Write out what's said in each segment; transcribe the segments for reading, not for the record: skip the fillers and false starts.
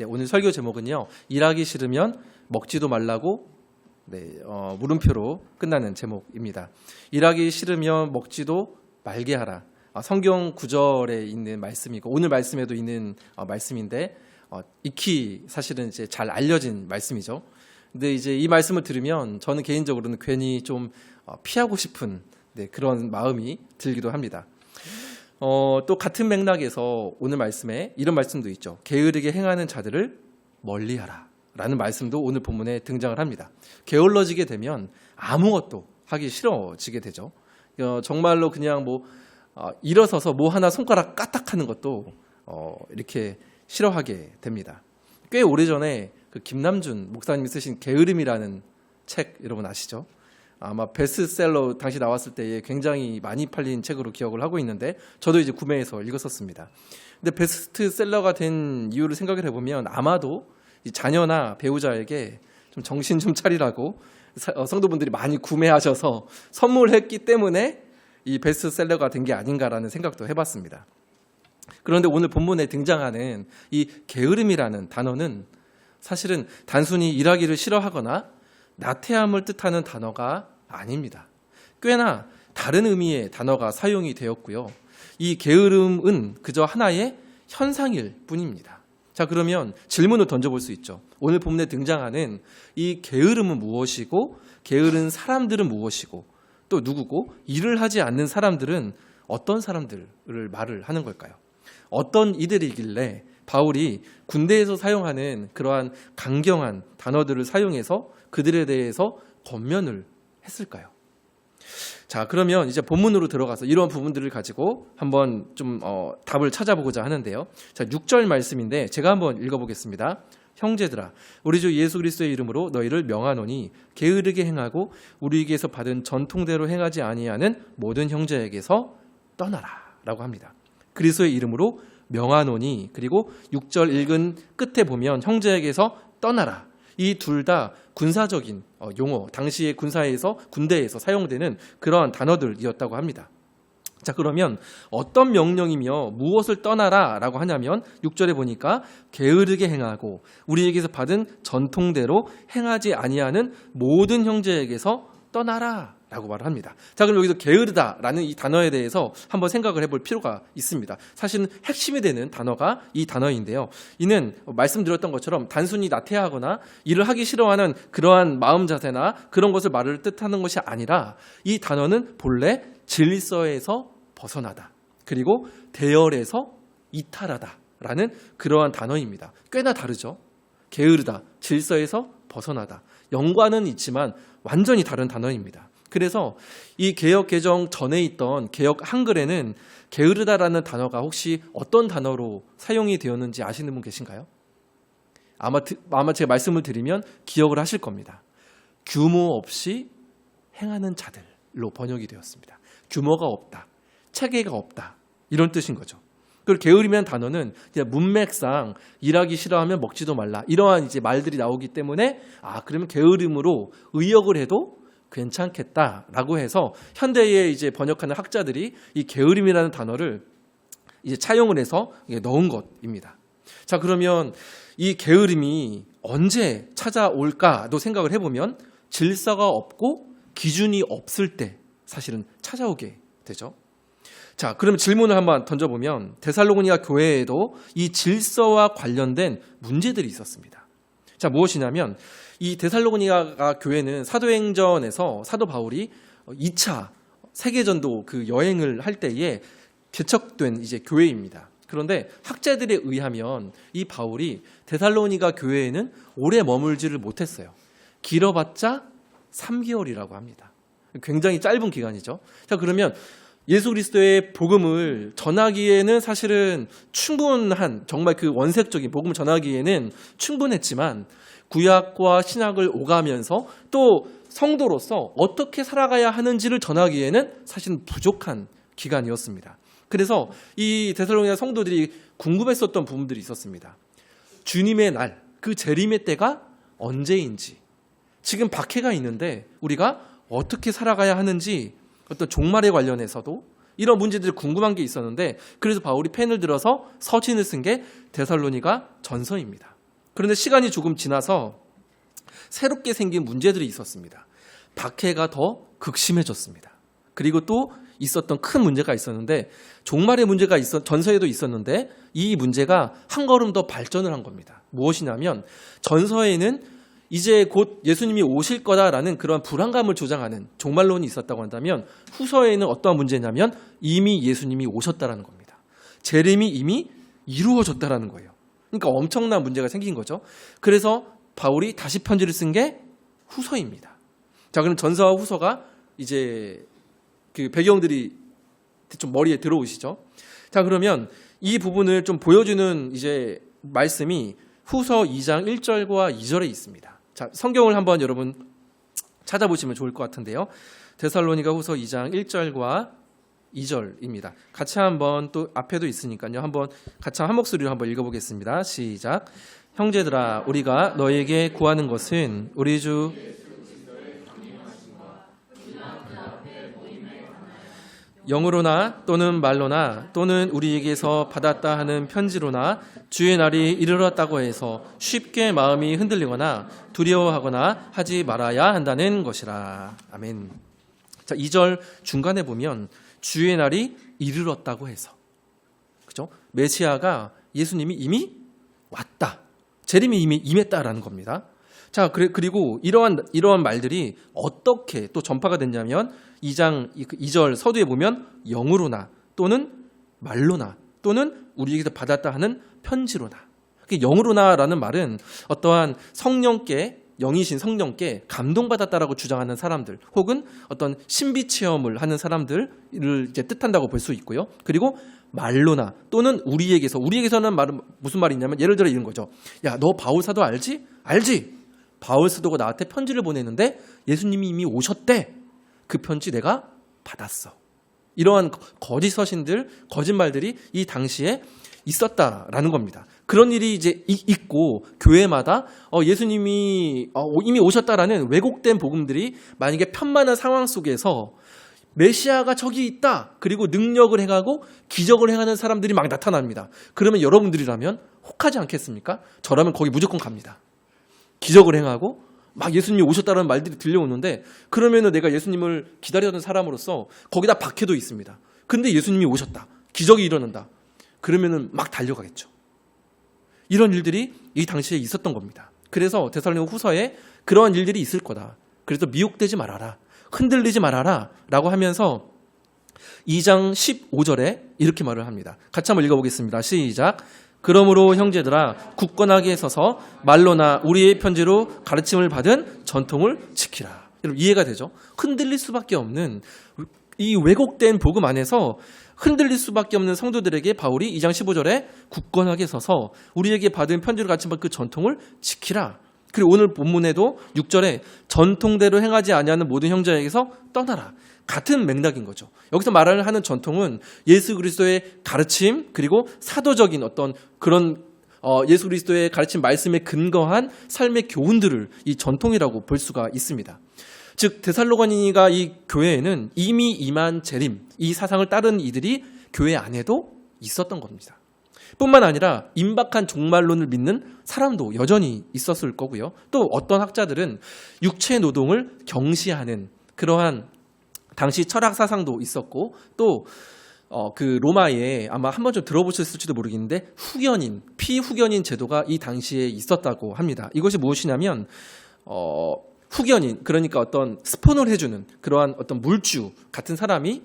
네, 오늘 설교 제목은요. 일하기 싫으면 먹지도 말라고 물음표로 끝나는 제목입니다. 일하기 싫으면 먹지도 말게 하라. 성경 구절에 있는 말씀이고 오늘 말씀에도 있는 말씀인데 익히 사실은 이제 잘 알려진 말씀이죠. 근데 이제 이 말씀을 들으면 저는 개인적으로는 괜히 좀 피하고 싶은 그런 마음이 들기도 합니다. 또 같은 맥락에서 오늘 말씀에 이런 말씀도 있죠. 게으르게 행하는 자들을 멀리하라 라는 말씀도 오늘 본문에 등장을 합니다. 게을러지게 되면 아무것도 하기 싫어지게 되죠. 정말로 그냥 일어서서 뭐 하나 손가락 까딱하는 것도 이렇게 싫어하게 됩니다. 꽤 오래전에 그 김남준 목사님이 쓰신 게으름이라는 책 여러분 아시죠? 아마 베스트셀러 당시 나왔을 때에 굉장히 많이 팔린 책으로 기억을 하고 있는데 저도 이제 구매해서 읽었었습니다. 근데 베스트셀러가 된 이유를 생각을 해보면 아마도 이 자녀나 배우자에게 좀 정신 좀 차리라고 성도분들이 많이 구매하셔서 선물했기 때문에 이 베스트셀러가 된 게 아닌가라는 생각도 해봤습니다. 그런데 오늘 본문에 등장하는 이 게으름이라는 단어는 사실은 단순히 일하기를 싫어하거나 나태함을 뜻하는 단어가 아닙니다. 꽤나 다른 의미의 단어가 사용이 되었고요. 이 게으름은 그저 하나의 현상일 뿐입니다. 자, 그러면 질문을 던져볼 수 있죠. 오늘 본문에 등장하는 이 게으름은 무엇이고 게으른 사람들은 무엇이고 또 누구고 일을 하지 않는 사람들은 어떤 사람들을 말을 하는 걸까요? 어떤 이들이길래 바울이 군대에서 사용하는 그러한 강경한 단어들을 사용해서 그들에 대해서 권면을 했을까요? 자, 그러면 이제 본문으로 들어가서 이러한 부분들을 가지고 한번 좀 답을 찾아보고자 하는데요. 자, 6절 말씀인데 제가 한번 읽어보겠습니다. 형제들아, 우리 주 예수 그리스도의 이름으로 너희를 명하노니 게으르게 행하고 우리에게서 받은 전통대로 행하지 아니하는 모든 형제에게서 떠나라 라고 합니다. 그리스도의 이름으로 명하노니, 그리고 6절 읽은 끝에 보면 형제에게서 떠나라. 이 둘 다 군사적인 용어, 당시의 군대에서 사용되는 그러한 단어들이었다고 합니다. 자, 그러면 어떤 명령이며 무엇을 떠나라 라고 하냐면 6절에 보니까 게으르게 행하고 우리에게서 받은 전통대로 행하지 아니하는 모든 형제에게서 떠나라 라고 말을 합니다. 자, 그럼 여기서 게으르다라는 이 단어에 대해서 한번 생각을 해볼 필요가 있습니다. 사실은 핵심이 되는 단어가 이 단어인데요. 이는 말씀드렸던 것처럼 단순히 나태하거나 일을 하기 싫어하는 그러한 마음 자세나 그런 것을 말을 뜻하는 것이 아니라 이 단어는 본래 질서에서 벗어나다, 그리고 대열에서 이탈하다라는 그러한 단어입니다. 꽤나 다르죠. 게으르다, 질서에서 벗어나다. 연관은 있지만 완전히 다른 단어입니다. 그래서 이 개역 개정 전에 있던 개역 한글에는 게으르다라는 단어가 혹시 어떤 단어로 사용이 되었는지 아시는 분 계신가요? 아마 제가 말씀을 드리면 기억을 하실 겁니다. 규모 없이 행하는 자들로 번역이 되었습니다. 규모가 없다, 체계가 없다, 이런 뜻인 거죠. 그리고 게으름이라는 단어는 그냥 문맥상 일하기 싫어하면 먹지도 말라, 이러한 이제 말들이 나오기 때문에 그러면 게으름으로 의역을 해도 괜찮겠다라고 해서 현대에 이제 번역하는 학자들이 이 게으름이라는 단어를 이제 차용을 해서 넣은 것입니다. 자, 그러면 이 게으름이 언제 찾아올까도 생각을 해보면 질서가 없고 기준이 없을 때 사실은 찾아오게 되죠. 자, 그럼 질문을 한번 던져보면 데살로니가 교회에도 이 질서와 관련된 문제들이 있었습니다. 자, 무엇이냐면 이 데살로니가 교회는 사도행전에서 사도 바울이 2차 세계전도 그 여행을 할 때에 개척된 이제 교회입니다. 그런데 학자들에 의하면 이 바울이 데살로니가 교회에는 오래 머물지를 못했어요. 길어봤자 3개월이라고 합니다. 굉장히 짧은 기간이죠. 자, 그러면 예수 그리스도의 복음을 전하기에는 사실은 충분한, 정말 그 원색적인 복음을 전하기에는 충분했지만 구약과 신약을 오가면서 또 성도로서 어떻게 살아가야 하는지를 전하기에는 사실은 부족한 기간이었습니다. 그래서 이 데살로니가 성도들이 궁금했었던 부분들이 있었습니다. 주님의 날, 그 재림의 때가 언제인지, 지금 박해가 있는데 우리가 어떻게 살아가야 하는지, 어떤 종말에 관련해서도 이런 문제들이 궁금한 게 있었는데, 그래서 바울이 펜을 들어서 서신을 쓴 게 데살로니가 전서입니다. 그런데 시간이 조금 지나서 새롭게 생긴 문제들이 있었습니다. 박해가 더 극심해졌습니다. 그리고 또 있었던 큰 문제가 있었는데 종말의 문제가 전서에도 있었는데 이 문제가 한 걸음 더 발전을 한 겁니다. 무엇이냐면 전서에는 이제 곧 예수님이 오실 거다라는 그런 불안감을 조장하는 종말론이 있었다고 한다면 후서에는 어떠한 문제냐면 이미 예수님이 오셨다라는 겁니다. 재림이 이미 이루어졌다라는 거예요. 그러니까 엄청난 문제가 생긴 거죠. 그래서 바울이 다시 편지를 쓴 게 후서입니다. 자, 그럼 전서와 후서가 이제 그 배경들이 좀 머리에 들어오시죠. 자, 그러면 이 부분을 좀 보여주는 이제 말씀이 후서 2장 1절과 2절에 있습니다. 자, 성경을 한번 여러분 찾아보시면 좋을 것 같은데요. 데살로니가 후서 2장 1절과 2절입니다. 같이 한번 또 앞에도 있으니까요. 한번 같이 한 목소리로 한번 읽어보겠습니다. 시작. 형제들아, 우리가 너에게 구하는 것은 우리 주 영으로나 또는 말로나 또는 우리에게서 받았다 하는 편지로나 주의 날이 이르렀다고 해서 쉽게 마음이 흔들리거나 두려워하거나 하지 말아야 한다는 것이라. 아멘. 자, 2절 중간에 보면 주의 날이 이르렀다고 해서, 그죠? 메시아가 예수님이 이미 왔다. 재림이 이미 임했다라는 겁니다. 자, 그리고 이러한 말들이 어떻게 또 전파가 됐냐면 2장 2절 서두에 보면 영으로나 또는 말로나 또는 우리에게서 받았다 하는 편지로나. 영으로나라는 말은 어떠한 성령께, 영이신 성령께 감동받았다라고 주장하는 사람들 혹은 어떤 신비 체험을 하는 사람들을 이제 뜻한다고 볼 수 있고요. 그리고 말로나 또는 우리에게서는 말은 무슨 말이 있냐면 예를 들어 이런 거죠. 야, 너 바울 사도 알지? 알지? 바울 사도가 나한테 편지를 보냈는데 예수님이 이미 오셨대. 그 편지 내가 받았어. 이러한 거짓 서신들, 거짓말들이 이 당시에 있었다라는 겁니다. 그런 일이 이제 있고 교회마다 예수님이 이미 오셨다라는 왜곡된 복음들이 만약에 편만한 상황 속에서 메시아가 저기 있다. 그리고 능력을 행하고 기적을 행하는 사람들이 막 나타납니다. 그러면 여러분들이라면 혹하지 않겠습니까? 저라면 거기 무조건 갑니다. 기적을 행하고 막 예수님이 오셨다는 말들이 들려오는데 그러면은 내가 예수님을 기다리던 사람으로서 거기다 박해도 있습니다. 근데 예수님이 오셨다. 기적이 일어난다. 그러면은 막 달려가겠죠. 이런 일들이 이 당시에 있었던 겁니다. 그래서 데살로니가 후서에 그러한 일들이 있을 거다. 그래서 미혹되지 말아라. 흔들리지 말아라. 라고 하면서 2장 15절에 이렇게 말을 합니다. 같이 한번 읽어보겠습니다. 시작. 그러므로 형제들아 굳건하게 서서 말로나 우리의 편지로 가르침을 받은 전통을 지키라. 여러분 이해가 되죠? 흔들릴 수밖에 없는 이 왜곡된 복음 안에서 흔들릴 수밖에 없는 성도들에게 바울이 2장 15절에 굳건하게 서서 우리에게 받은 편지로 가르침받은 그 전통을 지키라. 그리고 오늘 본문에도 6절에 전통대로 행하지 아니하는 모든 형제에게서 떠나라. 같은 맥락인 거죠. 여기서 말을 하는 전통은 예수 그리스도의 가르침 그리고 사도적인 어떤 그런 예수 그리스도의 가르침 말씀에 근거한 삶의 교훈들을 이 전통이라고 볼 수가 있습니다. 즉 데살로니가 이 교회에는 이미 임한 재림 이 사상을 따른 이들이 교회 안에도 있었던 겁니다. 뿐만 아니라 임박한 종말론을 믿는 사람도 여전히 있었을 거고요. 또 어떤 학자들은 육체 노동을 경시하는 그러한 당시 철학 사상도 있었고 또 그 로마에 아마 한 번쯤 들어보셨을지도 모르겠는데 피후견인 제도가 이 당시에 있었다고 합니다. 이것이 무엇이냐면 후견인 그러니까 어떤 스폰을 해주는 그러한 어떤 물주 같은 사람이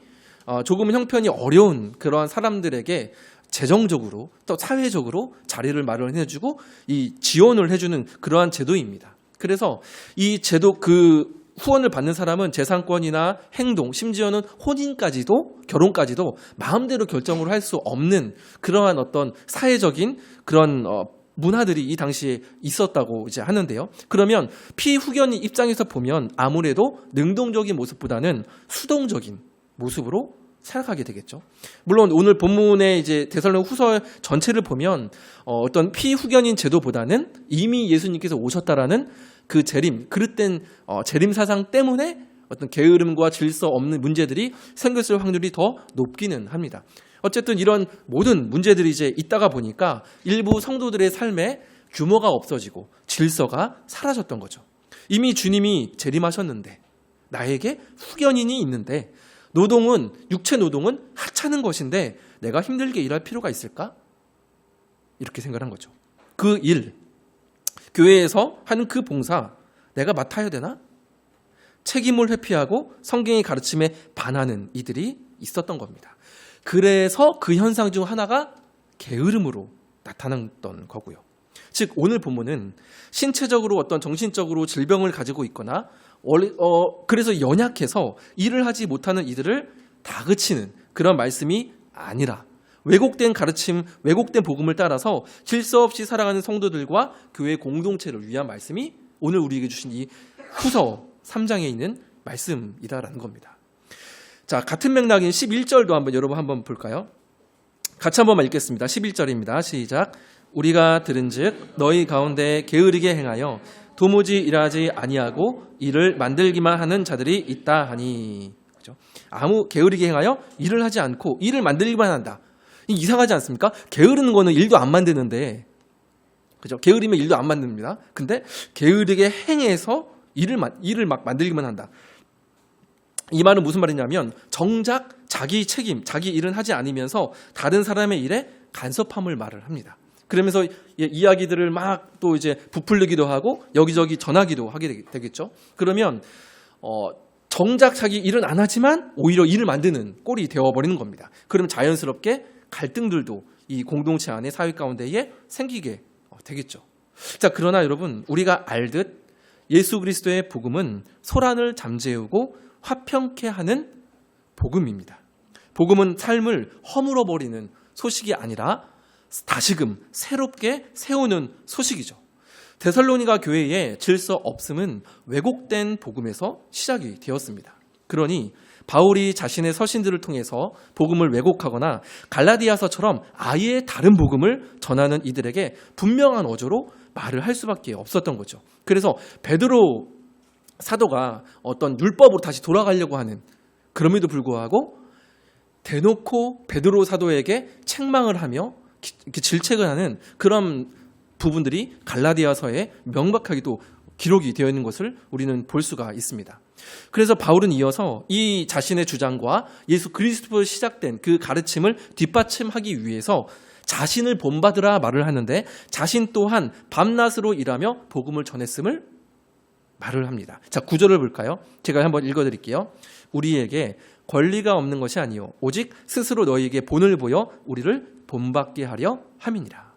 조금 형편이 어려운 그러한 사람들에게 재정적으로 또 사회적으로 자리를 마련해주고 이 지원을 해주는 그러한 제도입니다. 그래서 이 제도 그 후원을 받는 사람은 재산권이나 행동, 심지어는 혼인까지도 결혼까지도 마음대로 결정을 할 수 없는 그러한 어떤 사회적인 그런 문화들이 이 당시에 있었다고 이제 하는데요. 그러면 피후견인 입장에서 보면 아무래도 능동적인 모습보다는 수동적인 모습으로 생각하게 되겠죠. 물론 오늘 본문의 이제 데살로니가 후서 전체를 보면 어떤 피후견인 제도보다는 이미 예수님께서 오셨다라는 그 그릇된 재림 사상 때문에 어떤 게으름과 질서 없는 문제들이 생겼을 확률이 더 높기는 합니다. 어쨌든 이런 모든 문제들이 이제 있다가 보니까 일부 성도들의 삶에 규모가 없어지고 질서가 사라졌던 거죠. 이미 주님이 재림하셨는데 나에게 후견인이 있는데 노동은 육체 노동은 하찮은 것인데 내가 힘들게 일할 필요가 있을까? 이렇게 생각한 거죠. 그 일, 교회에서 하는 그 봉사 내가 맡아야 되나? 책임을 회피하고 성경의 가르침에 반하는 이들이 있었던 겁니다. 그래서 그 현상 중 하나가 게으름으로 나타났던 거고요. 즉 오늘 본문은 신체적으로 어떤 정신적으로 질병을 가지고 있거나 그래서 연약해서 일을 하지 못하는 이들을 다그치는 그런 말씀이 아니라 왜곡된 가르침, 왜곡된 복음을 따라서 질서 없이 살아가는 성도들과 교회 공동체를 위한 말씀이 오늘 우리에게 주신 이 후서 3장에 있는 말씀이다라는 겁니다. 자, 같은 맥락인 11절도 여러분 한번 볼까요? 같이 한번만 읽겠습니다. 11절입니다. 시작. 우리가 들은즉 너희 가운데 게으르게 행하여 도무지 일하지 아니하고 일을 만들기만 하는 자들이 있다 하니. 그죠? 아무 게으르게 행하여 일을 하지 않고 일을 만들기만 한다. 이상하지 않습니까? 게으르는 거는 일도 안 만드는데, 그죠? 게으르면 일도 안 만듭니다. 근데 게으르게 행해서 일을 막 만들기만 한다. 이 말은 무슨 말이냐면 정작 자기 책임, 자기 일은 하지 않으면서 다른 사람의 일에 간섭함을 말을 합니다. 그러면서 이야기들을 막 또 이제 부풀리기도 하고 여기저기 전하기도 하게 되겠죠. 그러면 정작 자기 일은 안 하지만 오히려 일을 만드는 꼴이 되어버리는 겁니다. 그러면 자연스럽게 갈등들도 이 공동체 안에 사회 가운데에 생기게 되겠죠. 자, 그러나 여러분 우리가 알듯 예수 그리스도의 복음은 소란을 잠재우고 화평케 하는 복음입니다. 복음은 삶을 허물어버리는 소식이 아니라 다시금 새롭게 세우는 소식이죠. 데살로니가 교회의 질서 없음은 왜곡된 복음에서 시작이 되었습니다. 그러니 바울이 자신의 서신들을 통해서 복음을 왜곡하거나 갈라디아서처럼 아예 다른 복음을 전하는 이들에게 분명한 어조로 말을 할 수밖에 없었던 거죠. 그래서 베드로 사도가 어떤 율법으로 다시 돌아가려고 하는 그럼에도 불구하고 대놓고 베드로 사도에게 책망을 하며 이렇게 질책을 하는 그런 부분들이 갈라디아서에 명백하게도 기록이 되어 있는 것을 우리는 볼 수가 있습니다. 그래서 바울은 이어서 이 자신의 주장과 예수 그리스도로 시작된 그 가르침을 뒷받침하기 위해서 자신을 본받으라 말을 하는데 자신 또한 밤낮으로 일하며 복음을 전했음을 말을 합니다. 자, 9절을 볼까요? 제가 한번 읽어드릴게요. 우리에게 권리가 없는 것이 아니요 오직 스스로 너희에게 본을 보여 우리를 본받게 하려 함이니라.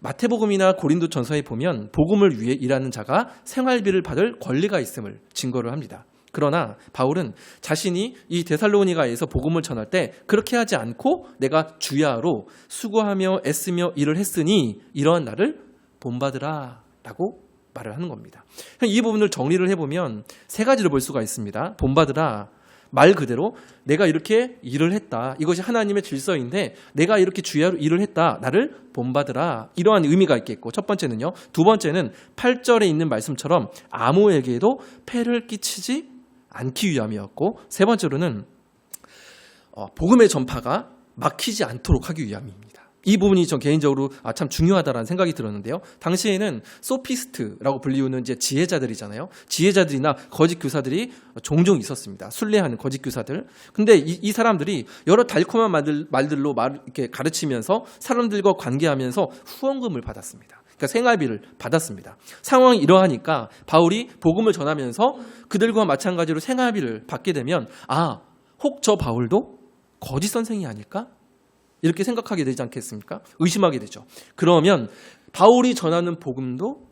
마태복음이나 고린도전서에 보면 복음을 위해 일하는 자가 생활비를 받을 권리가 있음을 증거를 합니다. 그러나 바울은 자신이 이 데살로니가에서 복음을 전할 때 그렇게 하지 않고 내가 주야로 수고하며 애쓰며 일을 했으니 이러한 나를 본받으라 라고 말을 하는 겁니다. 이 부분을 정리를 해보면 세 가지를 볼 수가 있습니다. 본받으라, 말 그대로 내가 이렇게 일을 했다. 이것이 하나님의 질서인데 내가 이렇게 주야로 일을 했다. 나를 본받으라. 이러한 의미가 있겠고 첫 번째는요. 두 번째는 8절에 있는 말씀처럼 아무에게도 폐를 끼치지 않기 위함이었고 세 번째로는 복음의 전파가 막히지 않도록 하기 위함입니다. 이 부분이 전 개인적으로 참 중요하다라는 생각이 들었는데요. 당시에는 소피스트라고 불리우는 이제 지혜자들이잖아요. 지혜자들이나 거짓 교사들이 종종 있었습니다. 순례하는 거짓 교사들. 근데 이 사람들이 여러 달콤한 말들로 이렇게 가르치면서 사람들과 관계하면서 후원금을 받았습니다. 그러니까 생활비를 받았습니다. 상황이 이러하니까 바울이 복음을 전하면서 그들과 마찬가지로 생활비를 받게 되면 혹 저 바울도 거짓 선생이 아닐까? 이렇게 생각하게 되지 않겠습니까? 의심하게 되죠. 그러면 바울이 전하는 복음도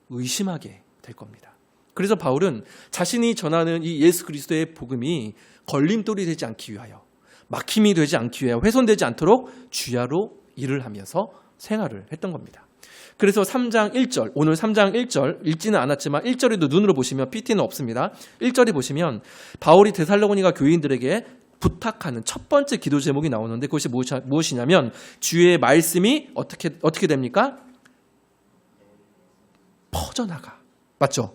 의심하게 될 겁니다. 그래서 바울은 자신이 전하는 이 예수 그리스도의 복음이 걸림돌이 되지 않기 위하여, 막힘이 되지 않기 위하여, 훼손되지 않도록 주야로 일을 하면서 생활을 했던 겁니다. 그래서 3장 1절, 오늘 3장 1절 읽지는 않았지만 1절에도 눈으로 보시면 PT는 없습니다. 1절에 보시면 바울이 데살로니가 교인들에게 부탁하는 첫 번째 기도 제목이 나오는데 그것이 무엇이냐면 주의 말씀이 어떻게 됩니까? 퍼져나가. 맞죠?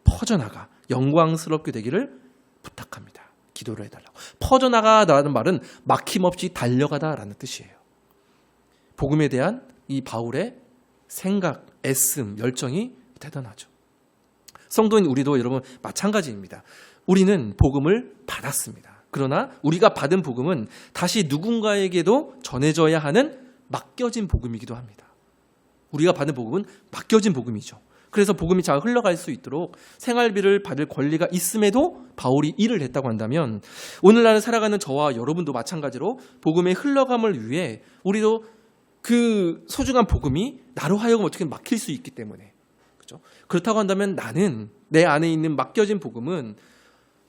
퍼져나가. 영광스럽게 되기를 부탁합니다. 기도를 해달라고. 퍼져나가다라는 말은 막힘없이 달려가다라는 뜻이에요. 복음에 대한 이 바울의 생각, 애씀, 열정이 대단하죠. 성도인 우리도 여러분 마찬가지입니다. 우리는 복음을 받았습니다. 그러나 우리가 받은 복음은 다시 누군가에게도 전해져야 하는 맡겨진 복음이기도 합니다. 우리가 받은 복음은 맡겨진 복음이죠. 그래서 복음이 잘 흘러갈 수 있도록 생활비를 받을 권리가 있음에도 바울이 일을 했다고 한다면 오늘날 살아가는 저와 여러분도 마찬가지로 복음의 흘러감을 위해 우리도 그 소중한 복음이 나로 하여금 어떻게 막힐 수 있기 때문에, 그렇죠? 그렇다고 한다면 나는 내 안에 있는 맡겨진 복음은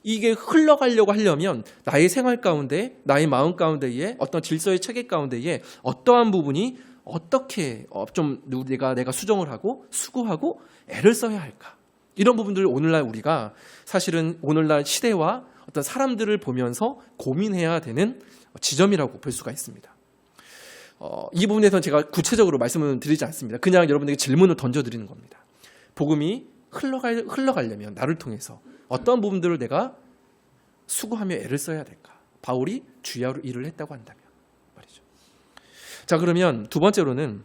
이게 흘러가려고 하려면 나의 생활 가운데, 나의 마음 가운데에 어떤 질서의 체계 가운데에 어떠한 부분이 어떻게 좀 내가 수정을 하고 수고하고 애를 써야 할까? 이런 부분들을 오늘날 우리가 사실은 오늘날 시대와 어떤 사람들을 보면서 고민해야 되는 지점이라고 볼 수가 있습니다. 이 부분에서는 제가 구체적으로 말씀을 드리지 않습니다. 그냥 여러분에게 질문을 던져드리는 겁니다. 복음이 흘러가려면 나를 통해서 어떤 부분들을 내가 수고하며 애를 써야 될까? 바울이 주야로 일을 했다고 한다면 말이죠. 자, 그러면 두 번째로는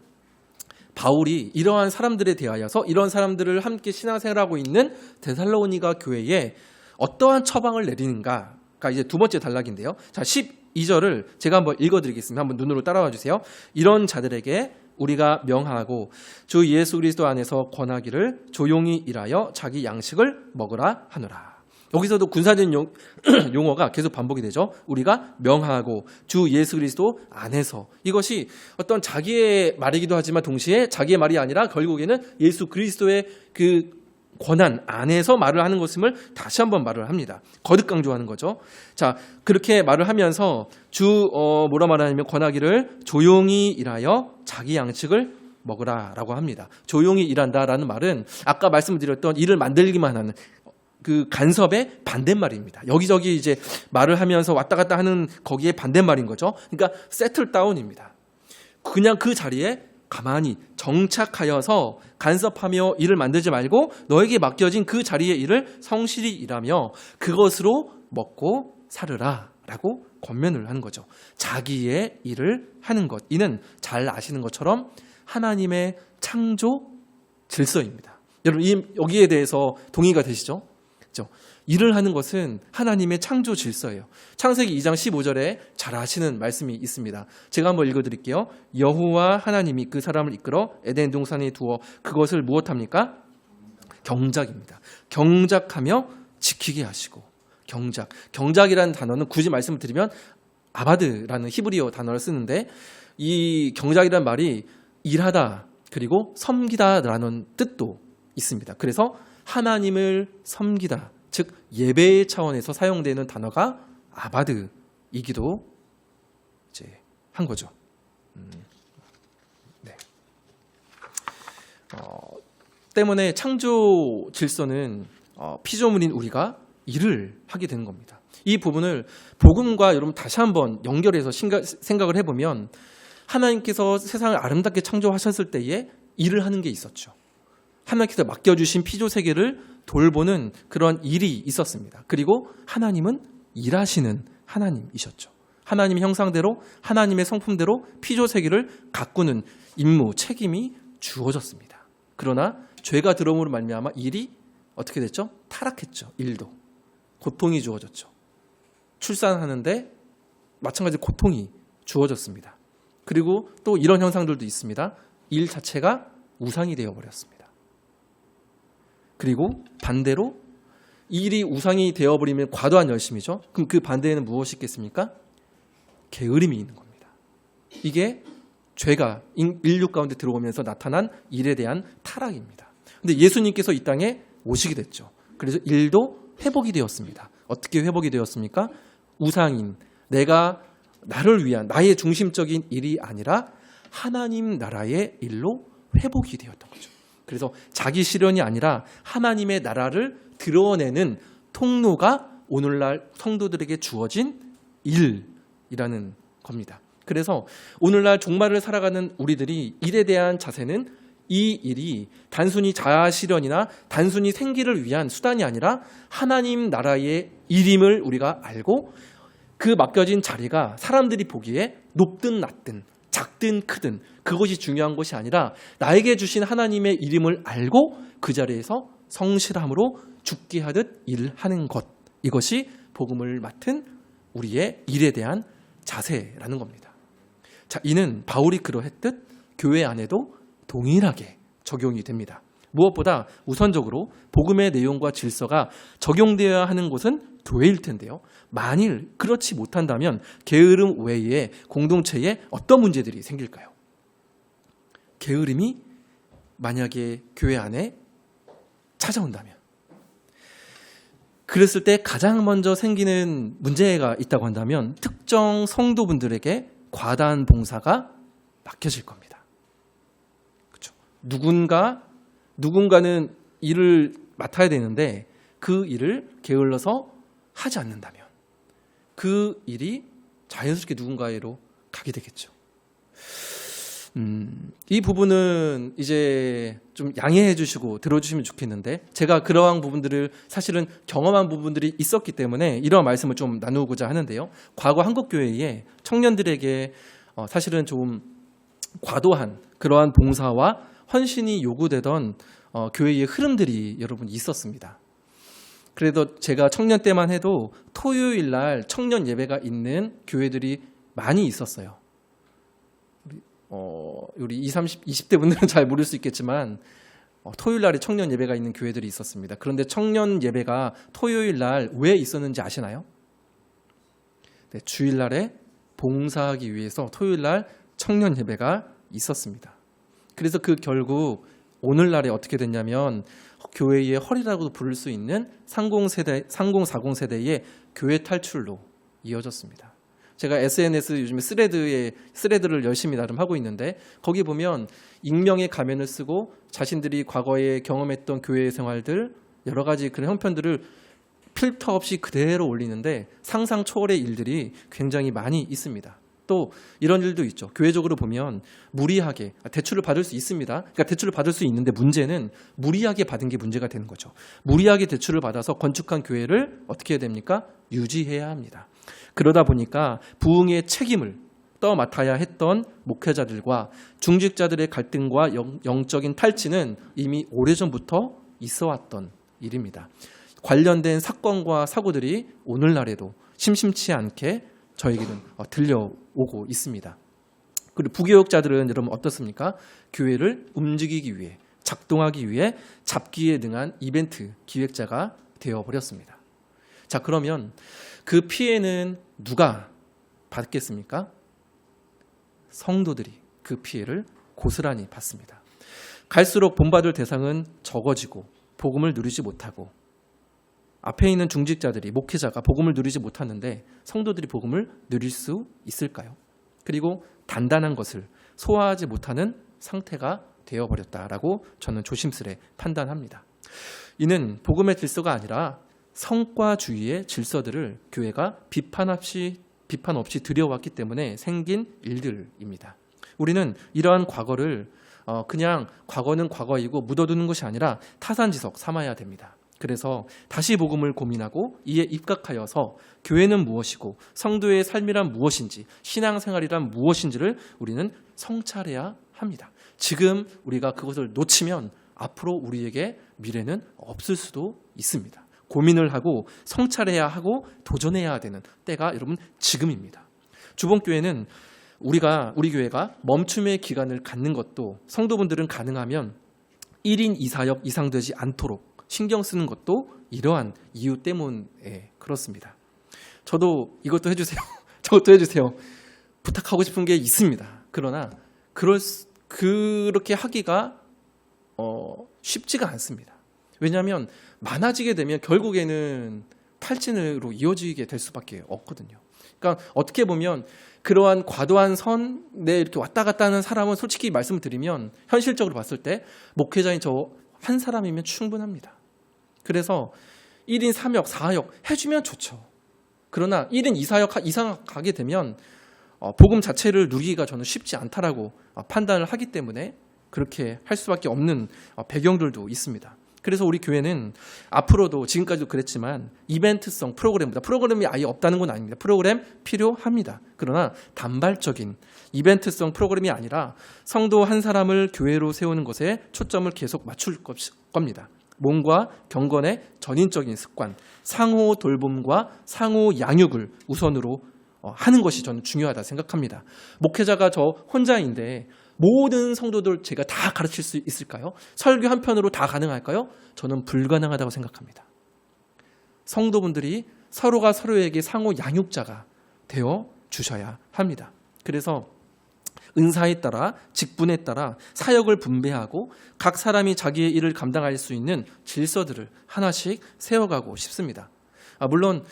바울이 이러한 사람들에 대하여서 이런 사람들을 함께 신앙생활하고 있는 데살로니가 교회에 어떠한 처방을 내리는가가 이제 두 번째 단락인데요. 자, 12절을 제가 한번 읽어드리겠습니다. 한번 눈으로 따라와 주세요. 이런 자들에게 우리가 명하고 주 예수 그리스도 안에서 권하기를 조용히 일하여 자기 양식을 먹으라 하노라. 여기서도 군사적인 용어가 계속 반복이 되죠. 우리가 명하고 주 예수 그리스도 안에서, 이것이 어떤 자기의 말이기도 하지만 동시에 자기의 말이 아니라 결국에는 예수 그리스도의 그 권한 안에서 말을 하는 것임을 다시 한번 말을 합니다. 거듭 강조하는 거죠. 자, 그렇게 말을 하면서 뭐라 말하냐면 권하기를 조용히 일하여 자기 양식을 먹으라라고 합니다. 조용히 일한다라는 말은 아까 말씀드렸던 일을 만들기만 하는 그 간섭의 반대말입니다. 여기저기 이제 말을 하면서 왔다 갔다 하는 거기에 반대말인 거죠. 그러니까 세틀 다운입니다. 그냥 그 자리에 가만히 정착하여서 간섭하며 일을 만들지 말고 너에게 맡겨진 그 자리의 일을 성실히 일하며 그것으로 먹고 살으라 라고 권면을 하는 거죠. 자기의 일을 하는 것, 이는 잘 아시는 것처럼 하나님의 창조 질서입니다. 여러분 여기에 대해서 동의가 되시죠? 그렇죠? 일을 하는 것은 하나님의 창조 질서예요. 창세기 2장 15절에 잘 아시는 말씀이 있습니다. 제가 한번 읽어드릴게요. 여호와 하나님이 그 사람을 이끌어 에덴 동산에 두어 그것을 무엇합니까? 경작입니다. 경작하며 지키게 하시고. 경작이라는 단어는 굳이 말씀을 드리면 아바드라는 히브리어 단어를 쓰는데 이 경작이라는 말이 일하다 그리고 섬기다라는 뜻도 있습니다. 그래서 하나님을 섬기다, 즉 예배의 차원에서 사용되는 단어가 아바드이기도 이제 한 거죠. 네. 때문에 창조 질서는 피조물인 우리가 일을 하게 되는 겁니다. 이 부분을 복음과 여러분 다시 한번 연결해서 생각을 해보면 하나님께서 세상을 아름답게 창조하셨을 때에 일을 하는 게 있었죠. 하나님께서 맡겨주신 피조세계를 돌보는 그런 일이 있었습니다. 그리고 하나님은 일하시는 하나님이셨죠. 하나님의 형상대로 하나님의 성품대로 피조세계를 가꾸는 임무, 책임이 주어졌습니다. 그러나 죄가 들어옴으로 말미암아 일이 어떻게 됐죠? 타락했죠. 일도. 고통이 주어졌죠. 출산하는데 마찬가지로 고통이 주어졌습니다. 그리고 또 이런 현상들도 있습니다. 일 자체가 우상이 되어버렸습니다. 그리고 반대로 일이 우상이 되어버리면 과도한 열심이죠. 그럼 그 반대에는 무엇이 있겠습니까? 게으름이 있는 겁니다. 이게 죄가 인류 가운데 들어오면서 나타난 일에 대한 타락입니다. 근데 예수님께서 이 땅에 오시게 됐죠. 그래서 일도 회복이 되었습니다. 어떻게 회복이 되었습니까? 우상인 내가 나를 위한 나의 중심적인 일이 아니라 하나님 나라의 일로 회복이 되었던 거죠. 그래서 자기 실현이 아니라 하나님의 나라를 드러내는 통로가 오늘날 성도들에게 주어진 일이라는 겁니다. 그래서 오늘날 종말을 살아가는 우리들이 일에 대한 자세는 이 일이 단순히 자아 실현이나 단순히 생기를 위한 수단이 아니라 하나님 나라의 일임을 우리가 알고 그 맡겨진 자리가 사람들이 보기에 높든 낮든 작든 크든 그것이 중요한 것이 아니라 나에게 주신 하나님의 이름을 알고 그 자리에서 성실함으로 죽게 하듯 일하는 것, 이것이 복음을 맡은 우리의 일에 대한 자세라는 겁니다. 자, 이는 바울이 그러했듯 교회 안에도 동일하게 적용이 됩니다. 무엇보다 우선적으로 복음의 내용과 질서가 적용되어야 하는 곳은 교회일 텐데요. 만일 그렇지 못한다면 게으름 외에 공동체에 어떤 문제들이 생길까요? 게으름이 만약에 교회 안에 찾아온다면, 그랬을 때 가장 먼저 생기는 문제가 있다고 한다면 특정 성도분들에게 과다한 봉사가 맡겨질 겁니다. 그렇죠? 누군가는 일을 맡아야 되는데 그 일을 게을러서 하지 않는다면 그 일이 자연스럽게 누군가에로 가게 되겠죠. 이 부분은 이제 좀 양해해 주시고 들어주시면 좋겠는데, 제가 그러한 부분들을 사실은 경험한 부분들이 있었기 때문에 이러한 말씀을 좀 나누고자 하는데요. 과거 한국교회에 청년들에게 사실은 좀 과도한 그러한 봉사와 헌신이 요구되던 교회의 흐름들이 여러분 있었습니다. 그래도 제가 청년 때만 해도 토요일 날 청년 예배가 있는 교회들이 많이 있었어요. 우리 20대 분들은 잘 모를 수 있겠지만 토요일 날에 청년 예배가 있는 교회들이 있었습니다. 그런데 청년 예배가 토요일 날 왜 있었는지 아시나요? 네, 주일 날에 봉사하기 위해서 토요일 날 청년 예배가 있었습니다. 그래서 그 결국 오늘날에 어떻게 됐냐면 교회의 허리라고도 부를 수 있는 3040 세대의 교회 탈출로 이어졌습니다. 제가 SNS 요즘에 스레드를 열심히 나름 하고 있는데 거기 보면 익명의 가면을 쓰고 자신들이 과거에 경험했던 교회 생활들 여러 가지 그런 형편들을 필터 없이 그대로 올리는데 상상 초월의 일들이 굉장히 많이 있습니다. 또 이런 일도 있죠. 교회적으로 보면 무리하게 대출을 받을 수 있습니다. 그러니까 대출을 받을 수 있는데 문제는 무리하게 받은 게 문제가 되는 거죠. 무리하게 대출을 받아서 건축한 교회를 어떻게 해야 됩니까? 유지해야 합니다. 그러다 보니까 부흥의 책임을 떠맡아야 했던 목회자들과 중직자들의 갈등과 영적인 탈취는 이미 오래전부터 있어왔던 일입니다. 관련된 사건과 사고들이 오늘날에도 심심치 않게 저에게는 들려오고 있습니다. 그리고 부교육자들은 여러분 어떻습니까? 교회를 움직이기 위해, 작동하기 위해 잡기에 능한 이벤트 기획자가 되어버렸습니다. 자, 그러면 그 피해는 누가 받겠습니까? 성도들이 그 피해를 고스란히 받습니다. 갈수록 본받을 대상은 적어지고 복음을 누리지 못하고 앞에 있는 중직자들이, 목회자가 복음을 누리지 못하는데 성도들이 복음을 누릴 수 있을까요? 그리고 단단한 것을 소화하지 못하는 상태가 되어버렸다라고 저는 조심스레 판단합니다. 이는 복음의 질서가 아니라 성과주의의 질서들을 교회가 비판 없이 들여왔기 때문에 생긴 일들입니다. 우리는 이러한 과거를 그냥 과거는 과거이고 묻어두는 것이 아니라 타산지석 삼아야 됩니다. 그래서 다시 복음을 고민하고 이에 입각하여서 교회는 무엇이고 성도의 삶이란 무엇인지, 신앙생활이란 무엇인지를 우리는 성찰해야 합니다. 지금 우리가 그것을 놓치면 앞으로 우리에게 미래는 없을 수도 있습니다. 고민을 하고 성찰해야 하고 도전해야 되는 때가 여러분 지금입니다. 주봉교회는 우리 교회가 멈춤의 기간을 갖는 것도 성도분들은 가능하면 1인 2사역 이상 되지 않도록 신경 쓰는 것도 이러한 이유 때문에 그렇습니다. 저도 이것도 해주세요. 저것도 해주세요. 부탁하고 싶은 게 있습니다. 그러나 그렇게 하기가 쉽지가 않습니다. 왜냐하면 많아지게 되면 결국에는 탈진으로 이어지게 될 수밖에 없거든요. 그러니까 어떻게 보면 그러한 과도한 선에 이렇게 왔다 갔다 하는 사람은 솔직히 말씀을 드리면 현실적으로 봤을 때 목회자인 저 한 사람이면 충분합니다. 그래서 1인 3역, 4역 해주면 좋죠. 그러나 1인 2사역 이상 가게 되면 복음 자체를 누리기가 저는 쉽지 않다라고 판단을 하기 때문에 그렇게 할 수밖에 없는 배경들도 있습니다. 그래서 우리 교회는 앞으로도 지금까지도 그랬지만 이벤트성 프로그램이 아예 없다는 건 아닙니다. 프로그램 필요합니다. 그러나 단발적인 이벤트성 프로그램이 아니라 성도 한 사람을 교회로 세우는 것에 초점을 계속 맞출 겁니다. 몸과 경건의 전인적인 습관, 상호 돌봄과 상호 양육을 우선으로 하는 것이 저는 중요하다 생각합니다. 목회자가 저 혼자인데 모든 성도들 제가 다 가르칠 수 있을까요? 설교 한 편으로 다 가능할까요? 저는 불가능하다고 생각합니다. 성도분들이 서로가 서로에게 상호 양육자가 되어 주셔야 합니다. 그래서 은사에 따라 직분에 따라 사역을 분배하고 각 사람이 자기의 일을 감당할 수 있는 질서들을 하나씩 세워가고 싶습니다. 물론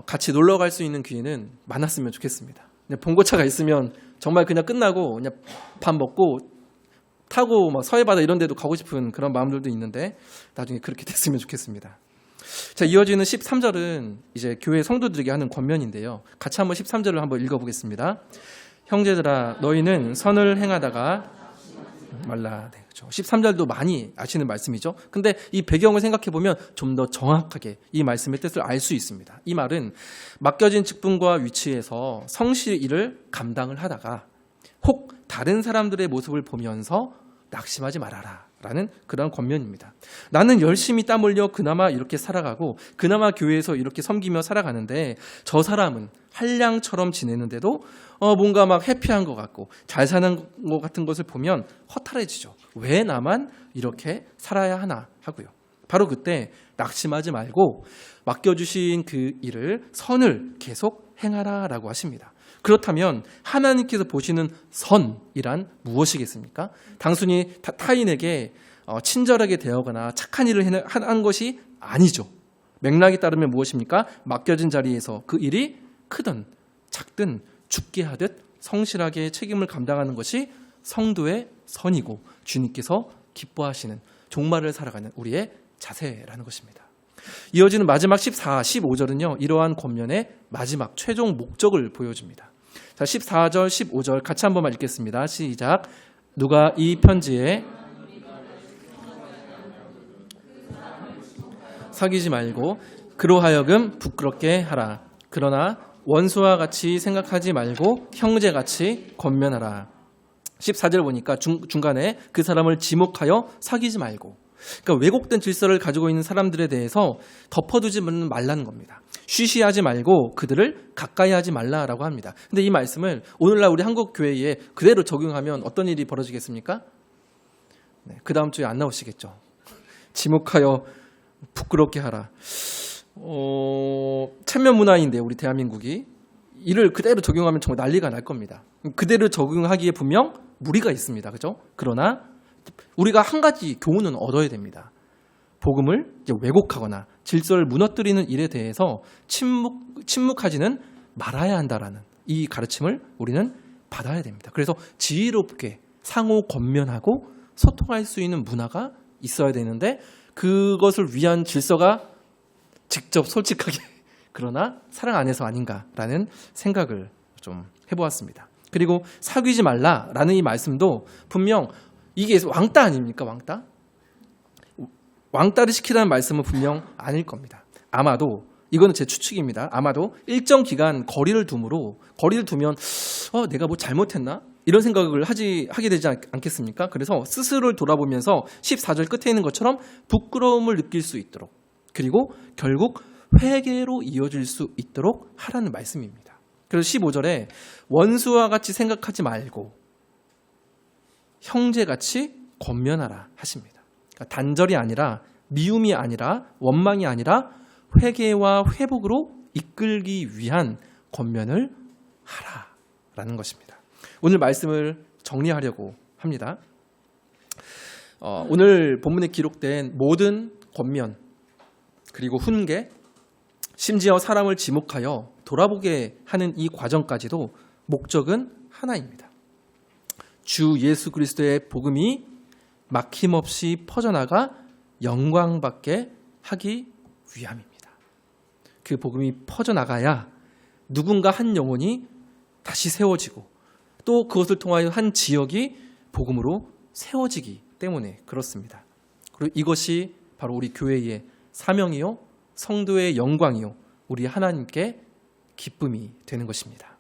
같이 놀러 갈 수 있는 기회는 많았으면 좋겠습니다. 봉고차가 있으면 정말 그냥 끝나고 그냥 밥 먹고 타고 막 서해바다 이런 데도 가고 싶은 그런 마음들도 있는데 나중에 그렇게 됐으면 좋겠습니다. 자, 이어지는 13절은 이제 교회 성도들에게 하는 권면인데요. 같이 한번 13절을 한번 읽어보겠습니다. 형제들아 너희는 선을 행하다가 말라. 네, 그렇죠. 13절도 많이 아시는 말씀이죠. 근데 이 배경을 생각해 보면 좀 더 정확하게 이 말씀의 뜻을 알 수 있습니다. 이 말은 맡겨진 직분과 위치에서 성실히 일을 감당을 하다가 혹 다른 사람들의 모습을 보면서 낙심하지 말아라 라는 그런 권면입니다. 나는 열심히 땀 흘려 그나마 이렇게 살아가고 그나마 교회에서 이렇게 섬기며 살아가는데 저 사람은 한량처럼 지내는데도 뭔가 막 해피한 것 같고 잘 사는 것 같은 것을 보면 허탈해지죠. 왜 나만 이렇게 살아야 하나 하고요. 바로 그때 낙심하지 말고 맡겨주신 그 일을 선을 계속 행하라라고 하십니다. 그렇다면 하나님께서 보시는 선이란 무엇이겠습니까? 단순히 타인에게 친절하게 대하거나 착한 일을 한 것이 아니죠. 맥락에 따르면 무엇입니까? 맡겨진 자리에서 그 일이 크든 작든 죽게 하듯 성실하게 책임을 감당하는 것이 성도의 선이고 주님께서 기뻐하시는 종말을 살아가는 우리의 자세라는 것입니다. 이어지는 마지막 14, 15절은요. 이러한 권면의 마지막 최종 목적을 보여줍니다. 자, 14절, 15절 같이 한번만 읽겠습니다. 시작. 누가 이 편지에 사귀지 말고 그로 하여금 부끄럽게 하라. 그러나 원수와 같이 생각하지 말고 형제같이 권면하라. 14절 보니까 중간에 그 사람을 지목하여 사귀지 말고, 그러니까 왜곡된 질서를 가지고 있는 사람들에 대해서 덮어두지 말라는 겁니다. 쉬쉬하지 말고 그들을 가까이 하지 말라라고 합니다. 근데 이 말씀을 오늘날 우리 한국 교회에 그대로 적용하면 어떤 일이 벌어지겠습니까? 네, 그 다음 주에 안 나오시겠죠. 지목하여 부끄럽게 하라. 체면 문화인데 우리 대한민국이 이를 그대로 적용하면 정말 난리가 날 겁니다. 그대로 적용하기에 분명 무리가 있습니다. 그죠? 그러나 우리가 한 가지 교훈은 얻어야 됩니다. 복음을 이제 왜곡하거나 질서를 무너뜨리는 일에 대해서 침묵하지는 말아야 한다라는 이 가르침을 우리는 받아야 됩니다. 그래서 지혜롭게 상호 권면하고 소통할 수 있는 문화가 있어야 되는데 그것을 위한 질서가 직접 솔직하게 그러나 사랑 안에서 아닌가라는 생각을 좀 해보았습니다. 그리고 사귀지 말라라는 이 말씀도 분명 이게 왕따 아닙니까? 왕따를 시키라는 말씀은 분명 아닐 겁니다. 아마도 이거는 제 추측입니다. 아마도 일정 기간 거리를 두면 내가 뭐 잘못했나? 이런 생각을 하게 되지 않겠습니까? 그래서 스스로를 돌아보면서 14절 끝에 있는 것처럼 부끄러움을 느낄 수 있도록 그리고 결국 회개로 이어질 수 있도록 하라는 말씀입니다. 그래서 15절에 원수와 같이 생각하지 말고 형제같이 권면하라 하십니다. 그러니까 단절이 아니라 미움이 아니라 원망이 아니라 회개와 회복으로 이끌기 위한 권면을 하라라는 것입니다. 오늘 말씀을 정리하려고 합니다. 오늘 본문에 기록된 모든 권면 그리고 훈계 심지어 사람을 지목하여 돌아보게 하는 이 과정까지도 목적은 하나입니다. 주 예수 그리스도의 복음이 막힘없이 퍼져나가 영광받게 하기 위함입니다. 그 복음이 퍼져나가야 누군가 한 영혼이 다시 세워지고 또 그것을 통하여 한 지역이 복음으로 세워지기 때문에 그렇습니다. 그리고 이것이 바로 우리 교회의 사명이요, 성도의 영광이요, 우리 하나님께 기쁨이 되는 것입니다.